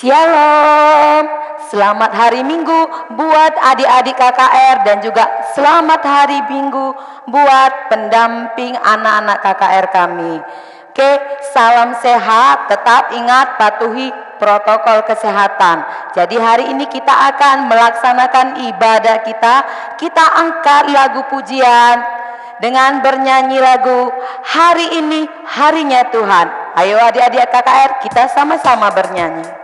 Shalom, selamat hari Minggu buat adik-adik KKR dan juga selamat hari Minggu buat pendamping anak-anak KKR kami. Oke, salam sehat, tetap ingat patuhi protokol kesehatan. Jadi hari ini kita akan melaksanakan ibadah kita. Kita angkat lagu pujian dengan bernyanyi lagu Hari Ini Harinya Tuhan. Ayo adik-adik KKR, kita sama-sama bernyanyi.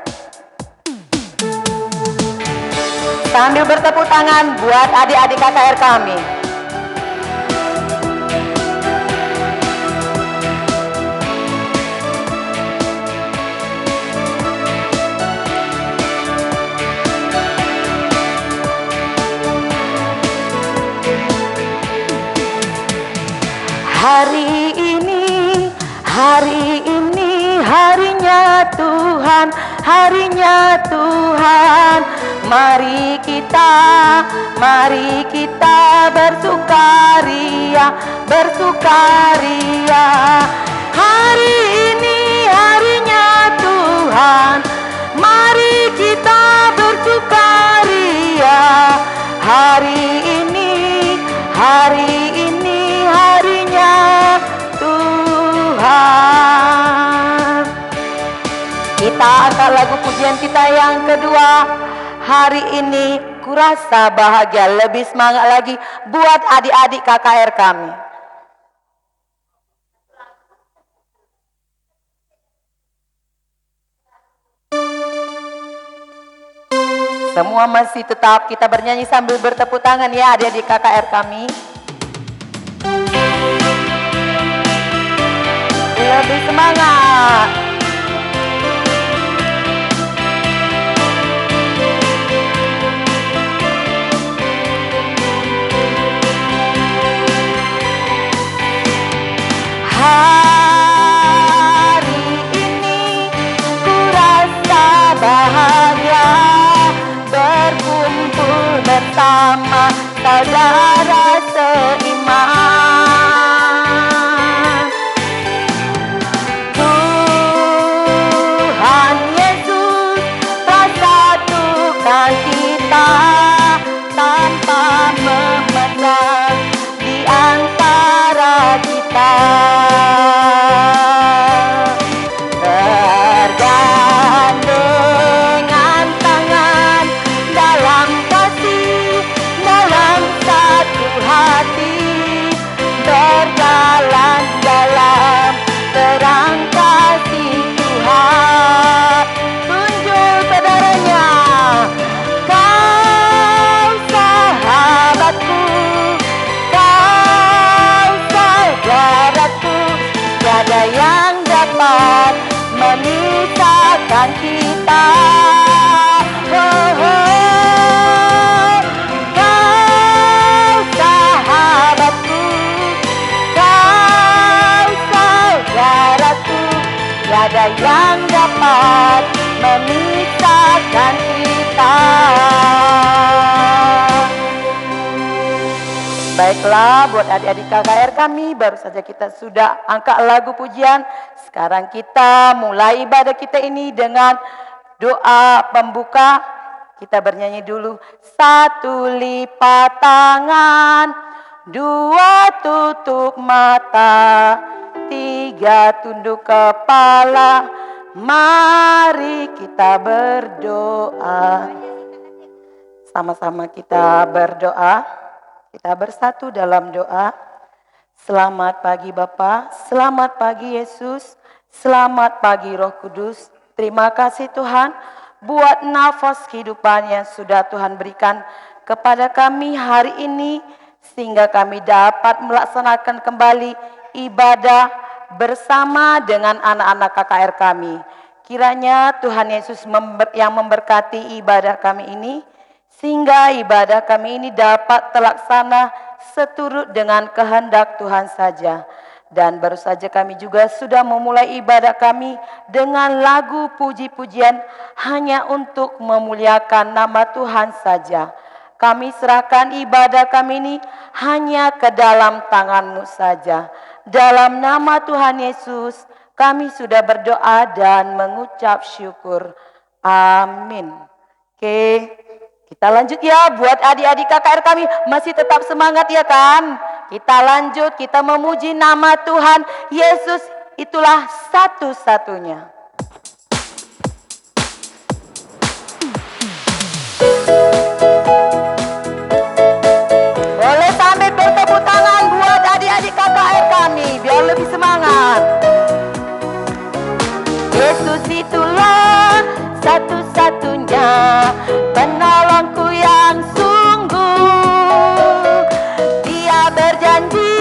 Sambil bertepuk tangan buat adik-adik KKR kami. Hari ini harinya Tuhan, harinya Tuhan. Mari kita bersukaria, bersukaria. Hari ini harinya Tuhan, mari kita bersukaria. Hari ini harinya Tuhan. Kita angkat lagu pujian kita yang kedua. Hari ini kurasa bahagia, lebih semangat lagi buat adik-adik KKR kami. Semua masih tetap kita bernyanyi sambil bertepuk tangan ya adik-adik KKR kami. Lebih semangat. Hari ini kurasa bahagia berkumpul bersama saudara seiman. Tuhan Yesus telah satukan kita tanpa memandang di antara kita. Bergandengan tangan dalam kasih, dalam satu hati, berjalan dalam terang kasih Tuhan. Tunjuk saudaranya, kau sahabatku, kau saudaraku, tiada yang dapat memisahkan kita. Oh, oh. Kau sahabatku, kau saudaraku, tiada yang dapat memisahkan kita. Baiklah, buat adik-adik KKR kami, baru saja kita sudah angkat lagu pujian. Sekarang kita mulai ibadah kita ini dengan doa pembuka. Kita bernyanyi dulu. 1 lipat tangan, 2 tutup mata, 3 tunduk kepala. Mari kita berdoa. Sama-sama kita berdoa. Kita bersatu dalam doa. Selamat pagi Bapa, selamat pagi Yesus, selamat pagi Roh Kudus. Terima kasih Tuhan buat nafas kehidupan yang sudah Tuhan berikan kepada kami hari ini, sehingga kami dapat melaksanakan kembali ibadah bersama dengan anak-anak KKR kami. Kiranya Tuhan Yesus yang memberkati ibadah kami ini, sehingga ibadah kami ini dapat terlaksana seturut dengan kehendak Tuhan saja. Dan baru saja kami juga sudah memulai ibadah kami dengan lagu puji-pujian hanya untuk memuliakan nama Tuhan saja. Kami serahkan ibadah kami ini hanya ke dalam tangan-Mu saja. Dalam nama Tuhan Yesus kami sudah berdoa dan mengucap syukur. Amin. Oke, kita lanjut ya buat adik-adik KKR kami. Masih tetap semangat ya kan? Kita lanjut, kita memuji nama Tuhan. Yesus itulah satu-satunya. Boleh sambil bertepuk tangan buat adik-adik KKR kami biar lebih semangat. Yesus itulah satu-satunya penolongku yang sungguh. Dia berjanji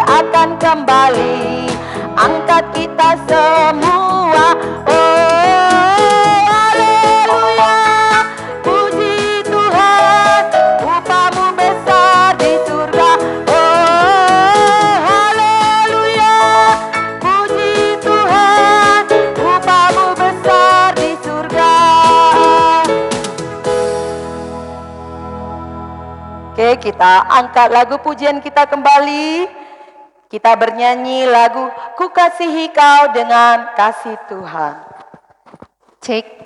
akan kembali angkat kita semua. Oh, haleluya, puji Tuhan, upamu besar di surga. Oh, haleluya, puji Tuhan, upamu besar di surga. Oke, kita angkat lagu pujian kita kembali. Kita bernyanyi lagu Ku Kasihi Kau dengan Kasih Tuhan. Cek.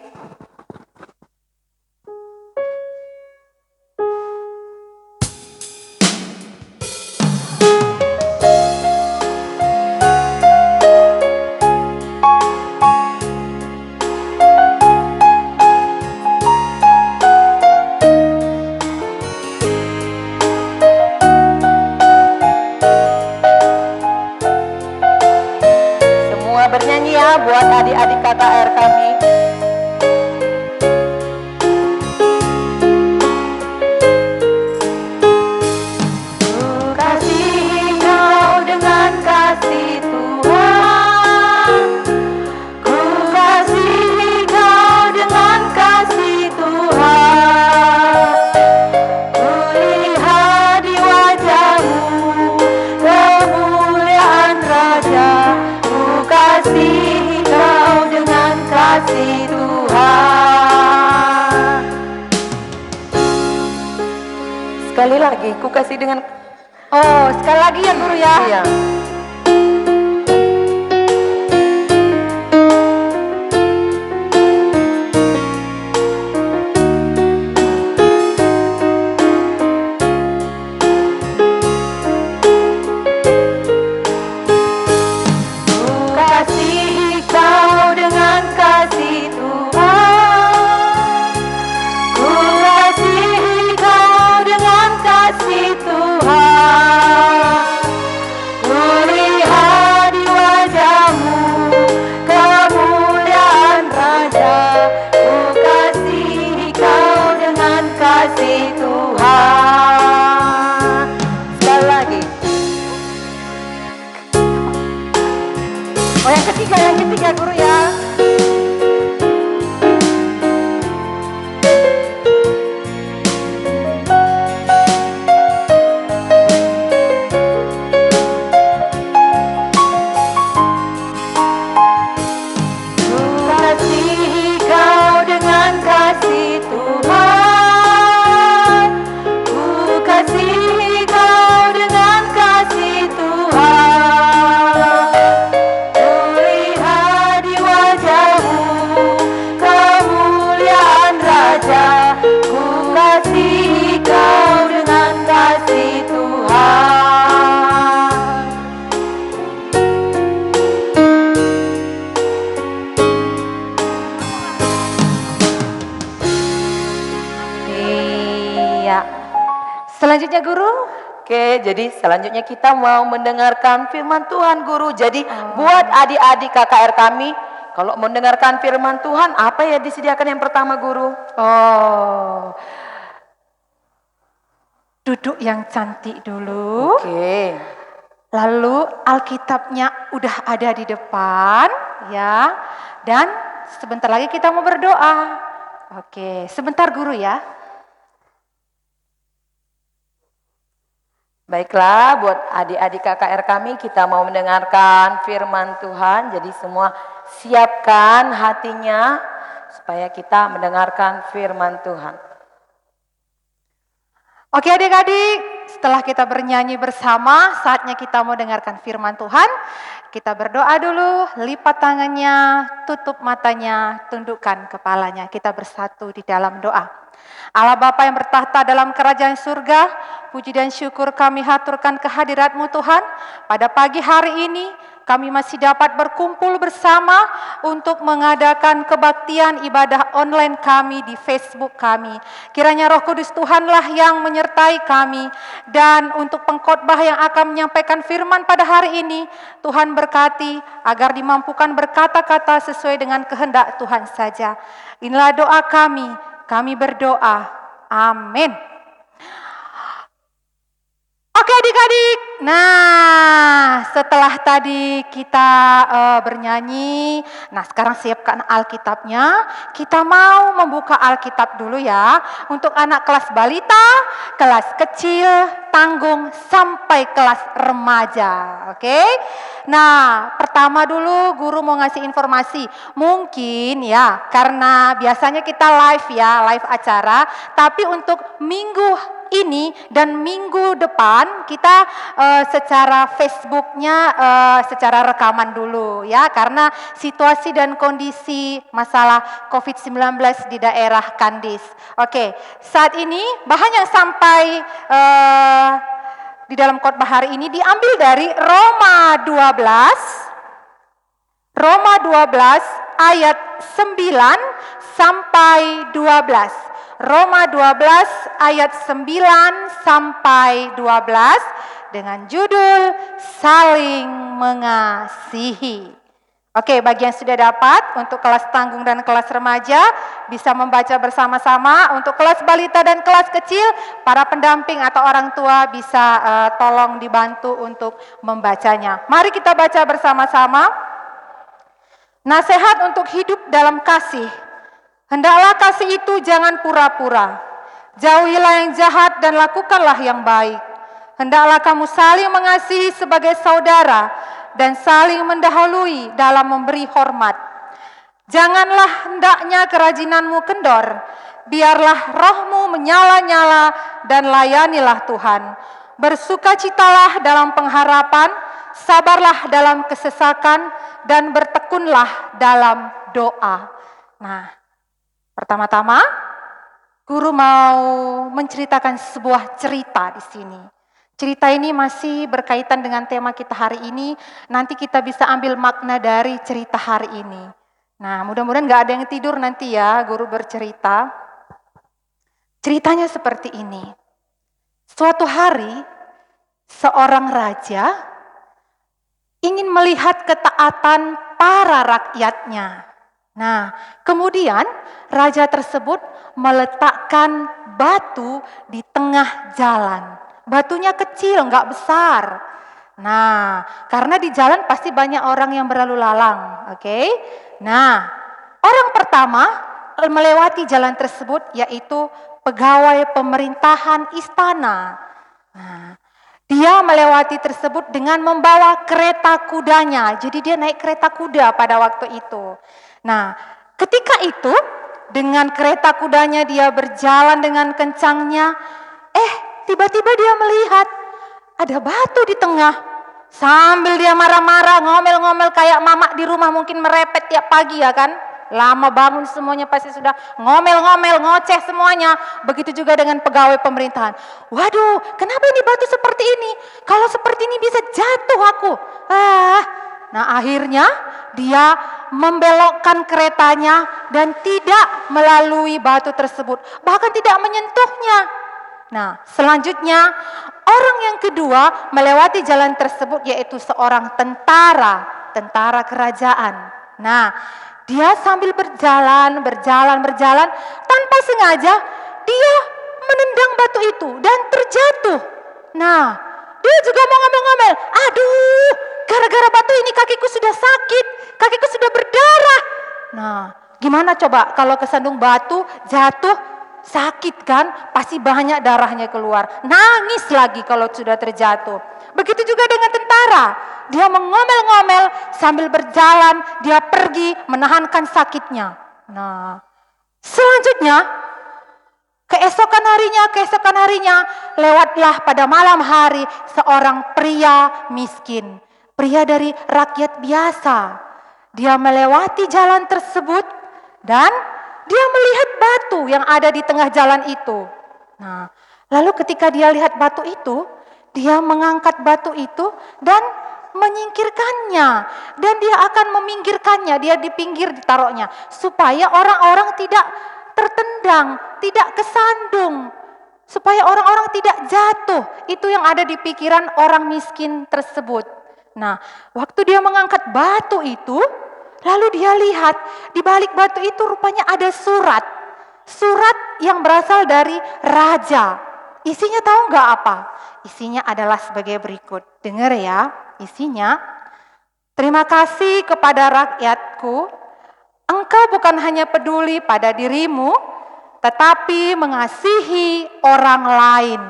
Semua bernyanyi ya buat adik-adik KKR kami. Ku kasihi kau dengan kasih Tuhan. Ku kasihi kau dengan kasih Tuhan. Ku lihat di wajahmu kemuliaan Raja. Ku kasihi kau dengan kasih Tuhan. Sekali lagi, ku kasih dengan. Oh, sekali lagi ya guru ya. Iya. Ku kasihi kau dengan kasih Tuhan. Ku kasihi kau dengan kasih Tuhan. Ku lihat di wajahmu kemuliaan Raja. Ku kasihi kau dengan kasih Tuhan. Sekali lagi. Oh, yang ketiga guru ya. Ku kasihi kau dengan kasih Tuhan. Ku kasihi kau dengan kasih Tuhan. Ku lihat di wajahmu kemuliaan Raja. Ku kasihi kau dengan kasih Tuhan. Iya. Selanjutnya guru. Oke, jadi selanjutnya kita mau mendengarkan firman Tuhan guru. Jadi buat adik-adik KKR kami, kalau mendengarkan firman Tuhan, apa ya disediakan yang pertama guru? Oh. Duduk yang cantik dulu. Oke. Lalu Alkitabnya udah ada di depan, ya. Dan sebentar lagi kita mau berdoa. Oke, sebentar guru ya. Baiklah, buat adik-adik KKR kami, kita mau mendengarkan firman Tuhan. Jadi semua siapkan hatinya supaya kita mendengarkan firman Tuhan. Oke adik-adik, setelah kita bernyanyi bersama, saatnya kita mau dengarkan firman Tuhan. Kita berdoa dulu, lipat tangannya, tutup matanya, tundukkan kepalanya. Kita bersatu di dalam doa. Allah Bapa yang bertahta dalam kerajaan surga, puji dan syukur kami haturkan kehadirat-Mu Tuhan. Pada pagi hari ini, kami masih dapat berkumpul bersama untuk mengadakan kebaktian ibadah online kami di Facebook kami. Kiranya Roh Kudus Tuhanlah yang menyertai kami. Dan untuk pengkhotbah yang akan menyampaikan firman pada hari ini, Tuhan berkati agar dimampukan berkata-kata sesuai dengan kehendak Tuhan saja. Inilah doa kami berdoa. Amin. Oke adik-adik, nah setelah tadi kita bernyanyi, nah sekarang siapkan Alkitabnya, kita mau membuka Alkitab dulu ya, untuk anak kelas balita, kelas kecil, tanggung, sampai kelas remaja, oke? Nah pertama dulu guru mau ngasih informasi, mungkin ya karena biasanya kita live acara, tapi untuk minggu ini dan minggu depan kita secara Facebooknya secara rekaman dulu ya, karena situasi dan kondisi masalah COVID-19 di daerah Kandis. Oke, saat ini bahan yang sampai di dalam khotbah hari ini diambil dari Roma 12 ayat 9 sampai 12. Roma 12 ayat 9 sampai 12 dengan judul Saling Mengasihi. Oke, bagi yang sudah dapat untuk kelas tanggung dan kelas remaja bisa membaca bersama-sama. Untuk kelas balita dan kelas kecil, para pendamping atau orang tua bisa tolong dibantu untuk membacanya. Mari kita baca bersama-sama. Nasihat untuk hidup dalam kasih. Hendaklah kasih itu jangan pura-pura. Jauhilah yang jahat dan lakukanlah yang baik. Hendaklah kamu saling mengasihi sebagai saudara dan saling mendahului dalam memberi hormat. Janganlah hendaknya kerajinanmu kendor. Biarlah rohmu menyala-nyala dan layanilah Tuhan. Bersukacitalah dalam pengharapan, sabarlah dalam kesesakan, dan bertekunlah dalam doa. Nah, pertama-tama, guru mau menceritakan sebuah cerita di sini. Cerita ini masih berkaitan dengan tema kita hari ini. Nanti kita bisa ambil makna dari cerita hari ini. Nah, mudah-mudahan gak ada yang tidur nanti ya, guru bercerita. Ceritanya seperti ini. Suatu hari, seorang raja ingin melihat ketaatan para rakyatnya. Nah, kemudian raja tersebut meletakkan batu di tengah jalan. Batunya kecil, nggak besar. Nah, karena di jalan pasti banyak orang yang berlalu lalang, oke? Nah, orang pertama melewati jalan tersebut yaitu pegawai pemerintahan istana. Nah, dia melewati tersebut dengan membawa kereta kudanya. Jadi dia naik kereta kuda pada waktu itu. Nah, ketika itu dengan kereta kudanya dia berjalan dengan kencangnya. Tiba-tiba dia melihat ada batu di tengah. Sambil dia marah-marah, ngomel-ngomel kayak mamak di rumah mungkin merepet tiap pagi ya kan. Lama bangun semuanya pasti sudah ngomel-ngomel, ngoceh semuanya. Begitu juga dengan pegawai pemerintahan. Waduh, kenapa ini batu seperti ini? Kalau seperti ini bisa jatuh aku. Nah akhirnya dia membelokkan keretanya dan tidak melalui batu tersebut. Bahkan tidak menyentuhnya. Nah selanjutnya orang yang kedua melewati jalan tersebut yaitu seorang tentara kerajaan. Nah dia sambil berjalan tanpa sengaja dia menendang batu itu dan terjatuh. Nah dia juga mau ngomel-ngomel, aduh gara-gara batu ini kakiku sudah sakit, kakiku sudah berdarah. Nah gimana coba kalau kesandung batu jatuh, sakit kan, pasti banyak darahnya keluar. Nangis lagi kalau sudah terjatuh. Begitu juga dengan tentara. Dia mengomel-ngomel sambil berjalan, dia pergi menahankan sakitnya. Nah, selanjutnya Keesokan harinya, lewatlah pada malam hari seorang pria miskin. Pria dari rakyat biasa. Dia melewati jalan tersebut dan dia melihat batu yang ada di tengah jalan itu. Nah, lalu ketika dia lihat batu itu, dia mengangkat batu itu dan menyingkirkannya. Dan dia akan meminggirkannya, dia di pinggir ditaruhnya. Supaya orang-orang tidak tertendang, tidak kesandung. Supaya orang-orang tidak jatuh. Itu yang ada di pikiran orang miskin tersebut. Nah, waktu dia mengangkat batu itu, lalu dia lihat di balik batu itu rupanya ada surat. Surat yang berasal dari raja. Isinya tahu nggak apa? Isinya adalah sebagai berikut. Dengar ya, isinya. Terima kasih kepada rakyatku. Engkau bukan hanya peduli pada dirimu, tetapi mengasihi orang lain.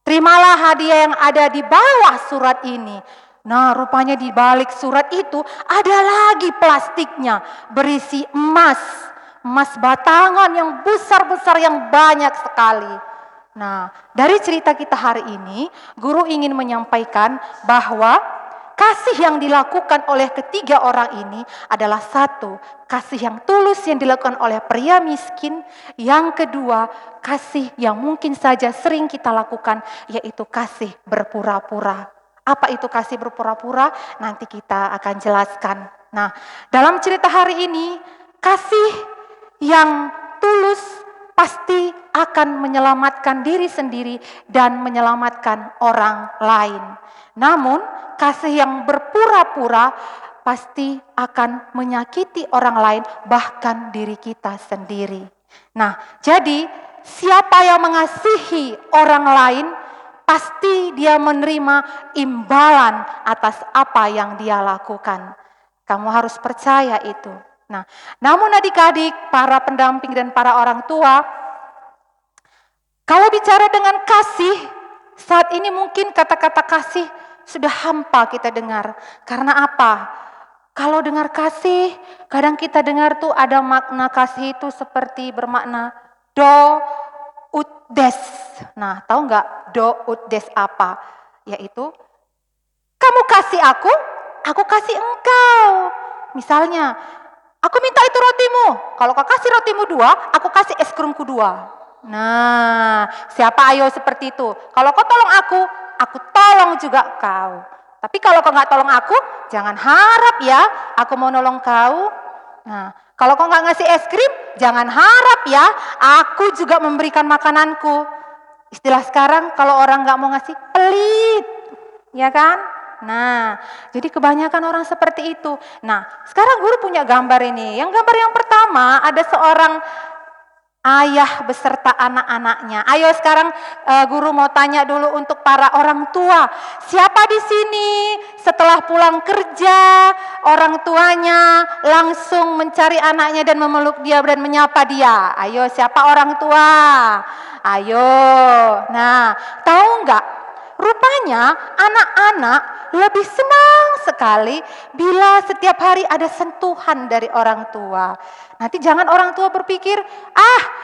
Terimalah hadiah yang ada di bawah surat ini. Nah, rupanya di balik surat itu ada lagi plastiknya berisi emas. Emas batangan yang besar-besar yang banyak sekali. Nah, dari cerita kita hari ini, guru ingin menyampaikan bahwa kasih yang dilakukan oleh ketiga orang ini adalah satu, kasih yang tulus yang dilakukan oleh pria miskin. Yang kedua, kasih yang mungkin saja sering kita lakukan, yaitu kasih berpura-pura. Apa itu kasih berpura-pura? Nanti kita akan jelaskan. Nah, dalam cerita hari ini, kasih yang tulus pasti akan menyelamatkan diri sendiri dan menyelamatkan orang lain. Namun, kasih yang berpura-pura pasti akan menyakiti orang lain, bahkan diri kita sendiri. Nah, jadi siapa yang mengasihi orang lain, pasti dia menerima imbalan atas apa yang dia lakukan. Kamu harus percaya itu. Nah, namun adik-adik, para pendamping dan para orang tua, kalau bicara dengan kasih, saat ini mungkin kata-kata kasih sudah hampa kita dengar. Karena apa? Kalau dengar kasih, kadang kita dengar tuh ada makna kasih itu seperti bermakna do ut des. Nah, tahu nggak do ut des apa? Yaitu kamu kasih aku kasih engkau. Misalnya, aku minta itu rotimu. Kalau kau kasih rotimu 2, aku kasih es krimku 2. Nah, siapa ayo seperti itu? Kalau kau tolong aku tolong juga kau. Tapi kalau kau nggak tolong aku, jangan harap ya aku mau nolong kau. Nah, kalau kau nggak ngasih es krim, jangan harap ya aku juga memberikan makananku. Istilah sekarang kalau orang nggak mau ngasih, pelit, ya kan? Nah, jadi kebanyakan orang seperti itu. Nah, sekarang guru punya gambar ini. Yang gambar yang pertama ada seorang ayah beserta anak-anaknya. Ayo sekarang guru mau tanya dulu untuk para orang tua. Siapa di sini setelah pulang kerja, orang tuanya langsung mencari anaknya dan memeluk dia dan menyapa dia? Ayo, siapa orang tua? Ayo. Nah, tahu nggak? Rupanya anak-anak lebih senang sekali bila setiap hari ada sentuhan dari orang tua. Nanti jangan orang tua berpikir,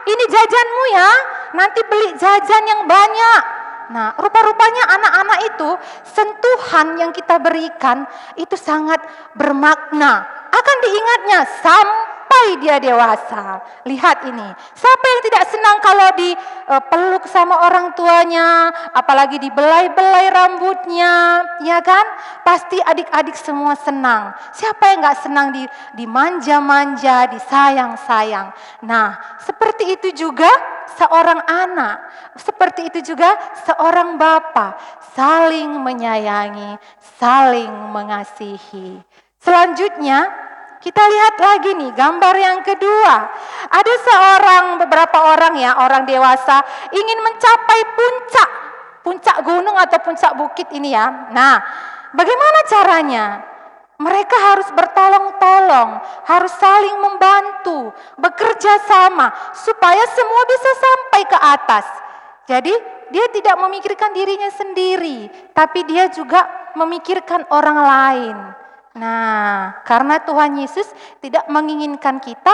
ini jajanmu ya, nanti beli jajan yang banyak. Nah, rupa-rupanya anak-anak itu sentuhan yang kita berikan itu sangat bermakna. Akan diingatnya sampai dia dewasa. Lihat ini, siapa yang tidak senang kalau dipeluk sama orang tuanya, apalagi dibelai-belai rambutnya, ya kan? Pasti adik-adik semua senang. Siapa yang gak senang dimanja-manja, disayang-sayang. Nah, seperti itu juga seorang anak, seperti itu juga seorang bapa, saling menyayangi, saling mengasihi. Selanjutnya, kita lihat lagi nih gambar yang kedua. Ada beberapa orang ya, orang dewasa ingin mencapai puncak gunung atau puncak bukit ini ya. Nah, bagaimana caranya? Mereka harus bertolong-tolong, harus saling membantu, bekerja sama supaya semua bisa sampai ke atas. Jadi dia tidak memikirkan dirinya sendiri, tapi dia juga memikirkan orang lain. Nah, karena Tuhan Yesus tidak menginginkan kita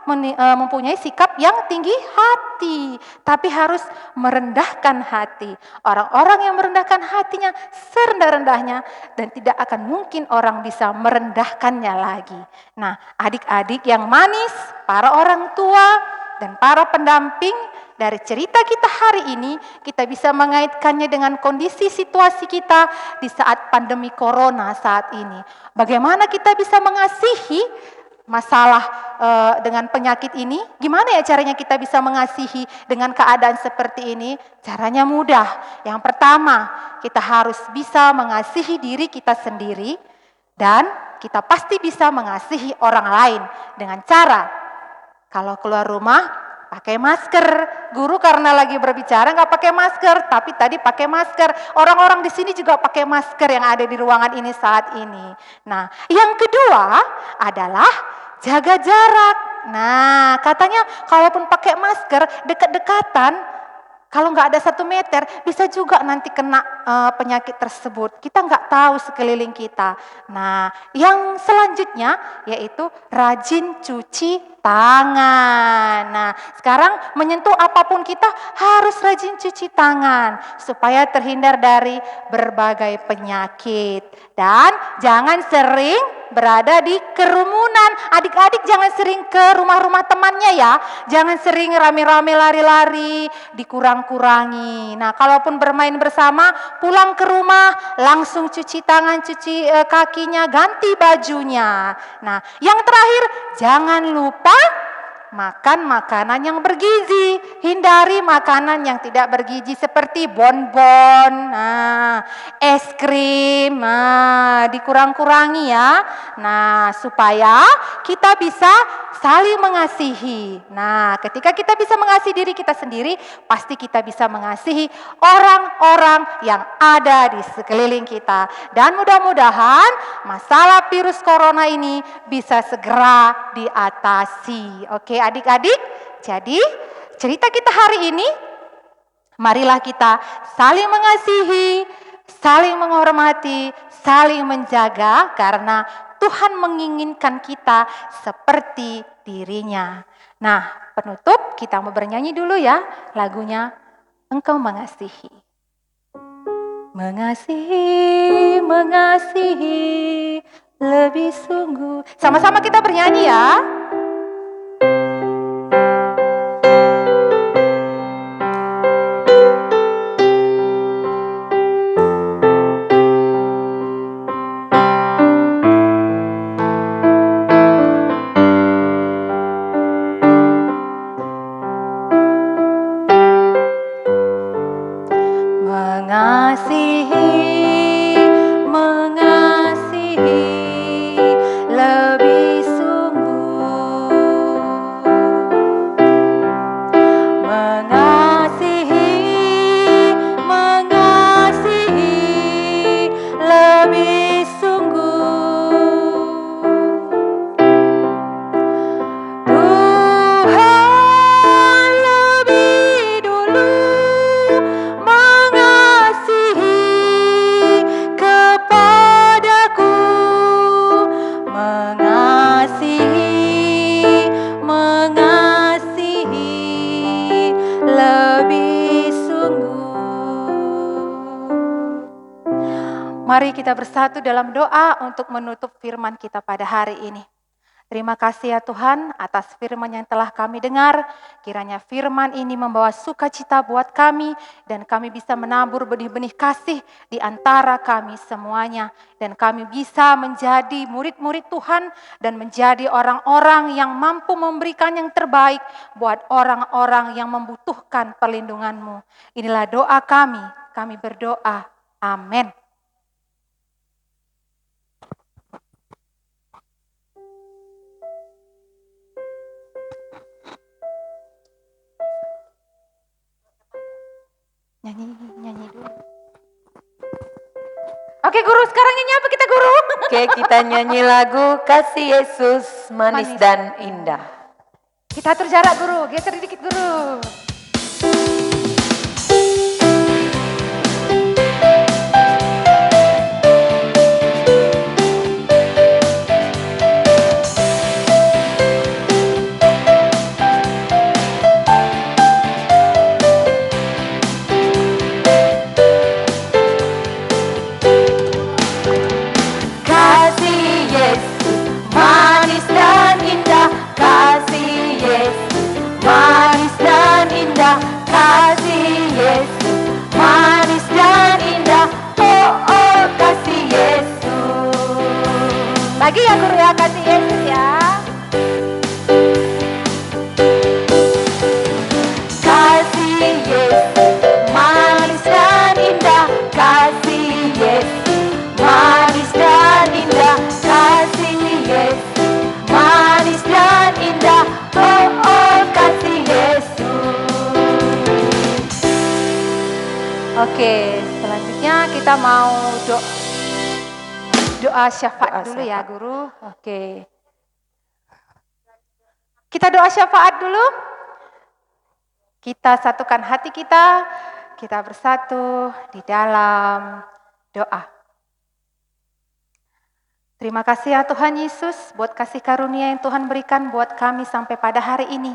mempunyai sikap yang tinggi hati, tapi harus merendahkan hati. Orang-orang yang merendahkan hatinya serendah-rendahnya dan tidak akan mungkin orang bisa merendahkannya lagi. Nah, adik-adik yang manis, para orang tua dan para pendamping, dari cerita kita hari ini, kita bisa mengaitkannya dengan kondisi situasi kita di saat pandemi corona saat ini. Bagaimana kita bisa mengasihi masalah dengan penyakit ini? Gimana ya caranya kita bisa mengasihi dengan keadaan seperti ini? Caranya mudah. Yang pertama, kita harus bisa mengasihi diri kita sendiri dan kita pasti bisa mengasihi orang lain dengan cara kalau keluar rumah pakai masker. Guru karena lagi berbicara nggak pakai masker, tapi tadi pakai masker. Orang-orang di sini juga pakai masker yang ada di ruangan ini saat ini. Nah, yang kedua adalah jaga jarak. Nah, katanya kalaupun pakai masker dekat-dekatan, kalau nggak ada 1 meter, bisa juga nanti kena penyakit tersebut. Kita nggak tahu sekeliling kita. Nah, yang selanjutnya yaitu rajin cuci tangan. Nah, sekarang menyentuh apapun kita harus rajin cuci tangan supaya terhindar dari berbagai penyakit. Dan jangan sering berada di kerumunan. Adik-adik jangan sering ke rumah-rumah temannya ya. Jangan sering rame-rame lari-lari, dikurang-kurangi. Nah, kalaupun bermain bersama, pulang ke rumah langsung cuci tangan, cuci kakinya, ganti bajunya. Nah, yang terakhir jangan lupa makan makanan yang bergizi. Hindari makanan yang tidak bergizi seperti bonbon, es krim, dikurang-kurangi ya. Nah, supaya kita bisa saling mengasihi. Nah, ketika kita bisa mengasihi diri kita sendiri, pasti kita bisa mengasihi orang-orang yang ada di sekeliling kita. Dan mudah-mudahan masalah virus corona ini bisa segera diatasi. Oke, adik-adik, jadi cerita kita hari ini, marilah kita saling mengasihi, saling menghormati, saling menjaga karena Tuhan menginginkan kita seperti dirinya. Nah, penutup kita mau bernyanyi dulu ya lagunya Engkau Mengasihi. Mengasihi, mengasihi lebih sungguh. Sama-sama kita bernyanyi ya. Mari kita bersatu dalam doa untuk menutup firman kita pada hari ini. Terima kasih ya Tuhan atas firman yang telah kami dengar. Kiranya firman ini membawa sukacita buat kami dan kami bisa menabur benih-benih kasih di antara kami semuanya. Dan kami bisa menjadi murid-murid Tuhan dan menjadi orang-orang yang mampu memberikan yang terbaik buat orang-orang yang membutuhkan perlindungan-Mu. Inilah doa kami berdoa. Amin. Nyanyi dulu. Oke guru, sekarang nyanyi apa kita guru? Oke, kita nyanyi lagu Kasih Yesus Manis dan Indah. Kita atur jarak guru, geser dikit guru. lagi ya guru ya, kasih Yesus ya. Kasih Yesus manis dan indah, kasih Yesus manis dan indah, kasih Yesus manis dan indah, oh oh kasih Yesus. Oke, selanjutnya kita mau doa syafaat dulu ya guru. Oke. Kita doa syafaat dulu. Kita satukan hati kita bersatu di dalam doa. Terima kasih ya Tuhan Yesus buat kasih karunia yang Tuhan berikan buat kami sampai pada hari ini.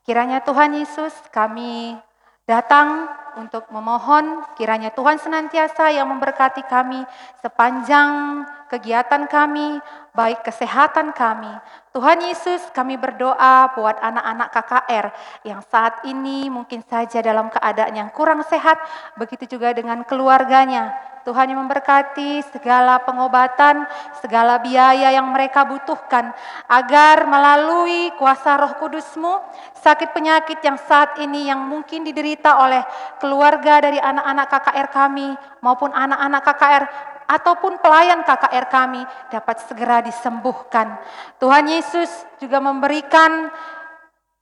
Kiranya Tuhan Yesus kami datang untuk memohon kiranya Tuhan senantiasa yang memberkati kami sepanjang kegiatan kami, baik kesehatan kami. Tuhan Yesus kami berdoa buat anak-anak KKR yang saat ini mungkin saja dalam keadaan yang kurang sehat, begitu juga dengan keluarganya. Tuhan yang memberkati segala pengobatan, segala biaya yang mereka butuhkan, agar melalui kuasa Roh Kudus-Mu, sakit penyakit yang saat ini yang mungkin diderita oleh keluarga dari anak-anak KKR kami, maupun anak-anak KKR, ataupun pelayan KKR kami, dapat segera disembuhkan. Tuhan Yesus juga memberikan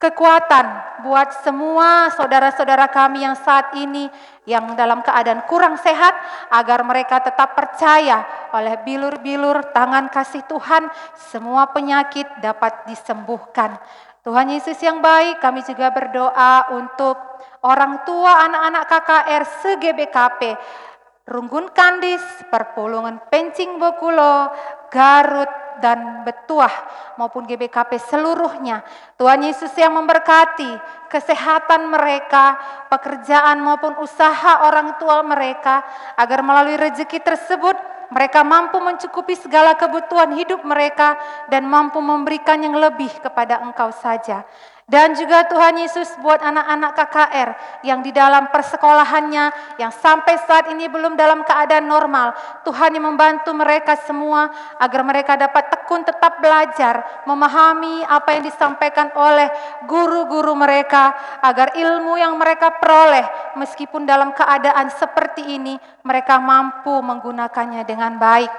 kekuatan buat semua saudara-saudara kami yang saat ini yang dalam keadaan kurang sehat, agar mereka tetap percaya oleh bilur-bilur tangan kasih Tuhan, semua penyakit dapat disembuhkan. Tuhan Yesus yang baik, kami juga berdoa untuk orang tua anak-anak KKR se-GBKP, Runggun Kandis, Perpulungan Pencing Bokulo, Garut, dan Betuah maupun GBKP seluruhnya. Tuhan Yesus yang memberkati kesehatan mereka, pekerjaan maupun usaha orang tua mereka, agar melalui rezeki tersebut mereka mampu mencukupi segala kebutuhan hidup mereka dan mampu memberikan yang lebih kepada Engkau saja. Dan juga Tuhan Yesus buat anak-anak KKR yang di dalam persekolahannya yang sampai saat ini belum dalam keadaan normal. Tuhan yang membantu mereka semua agar mereka dapat tekun tetap belajar, memahami apa yang disampaikan oleh guru-guru mereka, agar ilmu yang mereka peroleh meskipun dalam keadaan seperti ini mereka mampu menggunakannya dengan baik.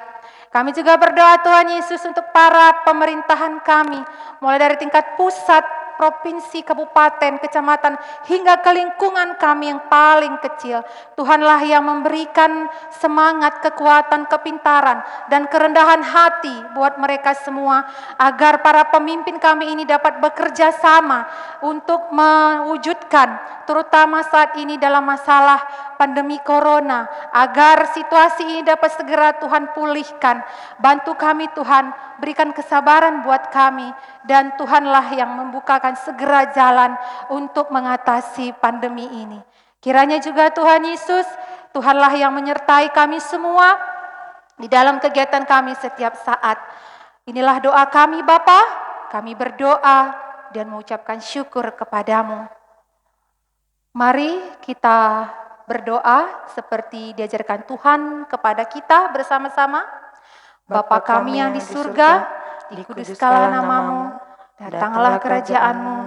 Kami juga berdoa Tuhan Yesus untuk para pemerintahan kami, mulai dari tingkat pusat, provinsi, kabupaten, kecamatan, hingga ke lingkungan kami yang paling kecil. Tuhanlah yang memberikan semangat, kekuatan, kepintaran, dan kerendahan hati buat mereka semua, agar para pemimpin kami ini dapat bekerja sama untuk mewujudkan, terutama saat ini dalam masalah pandemi corona, agar situasi ini dapat segera Tuhan pulihkan. Bantu kami Tuhan, berikan kesabaran buat kami, dan Tuhanlah yang membukakan segera jalan untuk mengatasi pandemi ini. Kiranya juga Tuhan Yesus, Tuhanlah yang menyertai kami semua di dalam kegiatan kami setiap saat. Inilah doa kami Bapa, kami berdoa dan mengucapkan syukur kepadamu. Mari kita berdoa seperti diajarkan Tuhan kepada kita bersama-sama. Bapa kami yang di surga, dikuduskanlah namamu, datanglah kerajaanmu,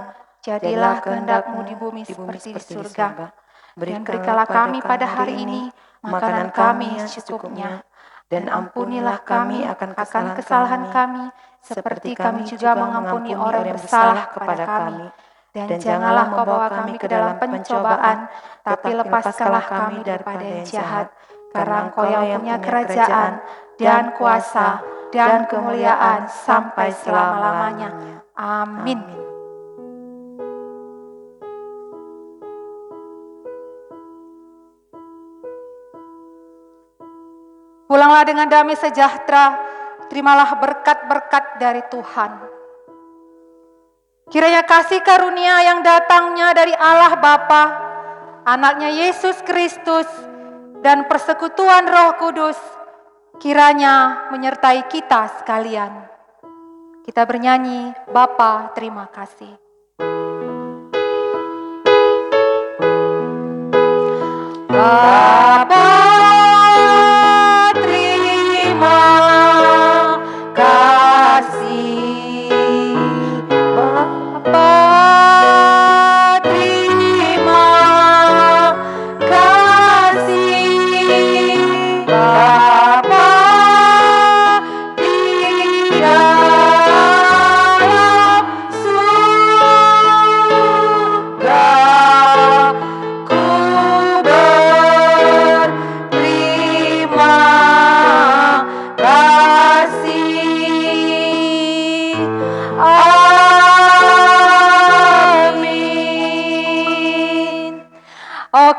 jadilah kehendak-Mu di bumi seperti di surga. Dan berikanlah kami pada hari ini makanan kami yang secukupnya, dan ampunilah kami akan kesalahan kami, seperti kami juga mengampuni orang yang bersalah kepada kami. Dan janganlah membawa kami ke dalam pencobaan, tapi lepaskanlah kami daripada yang jahat, karena Engkau yang punya kerajaan, dan kuasa, dan kemuliaan sampai selama-lamanya. Amin. Pulanglah dengan damai sejahtera, terimalah berkat-berkat dari Tuhan. Kiranya kasih karunia yang datangnya dari Allah Bapa, Anaknya Yesus Kristus, dan persekutuan Roh Kudus kiranya menyertai kita sekalian. Kita bernyanyi, Bapa terima kasih. Bapa terima kasih.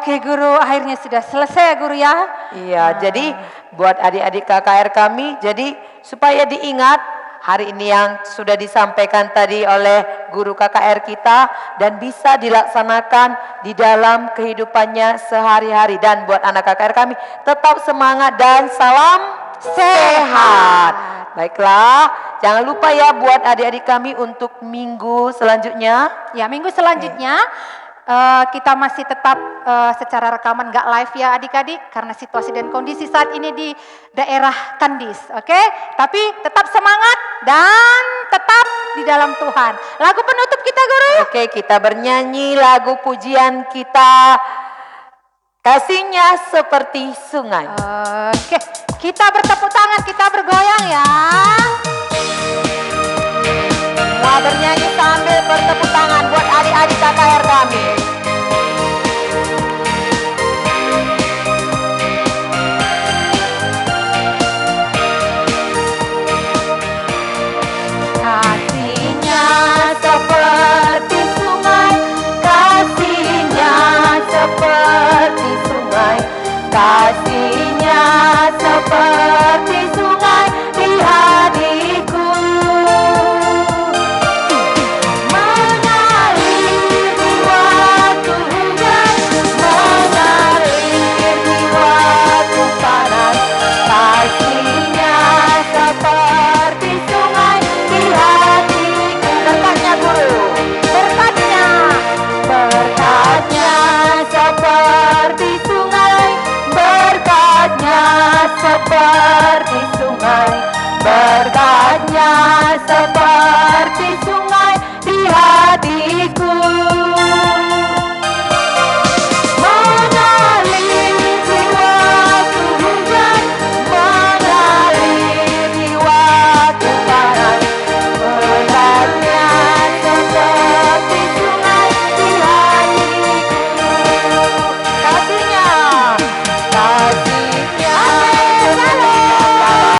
Oke guru, akhirnya sudah selesai ya guru ya. Iya, jadi buat adik-adik KKR kami, jadi supaya diingat hari ini yang sudah disampaikan tadi oleh guru KKR kita dan bisa dilaksanakan di dalam kehidupannya sehari-hari. Dan buat anak KKR kami tetap semangat dan salam sehat. Baiklah, jangan lupa ya buat adik-adik kami untuk minggu selanjutnya. Ya, minggu selanjutnya kita masih tetap secara rekaman nggak live ya adik-adik karena situasi dan kondisi saat ini di daerah Kandis, oke? Tapi tetap semangat dan tetap di dalam Tuhan. Lagu penutup kita guru. Oke, kita bernyanyi lagu pujian kita, Kasihnya Seperti Sungai. Oke, kita bertepuk tangan, kita bergoyang ya. Semua bernyanyi sambil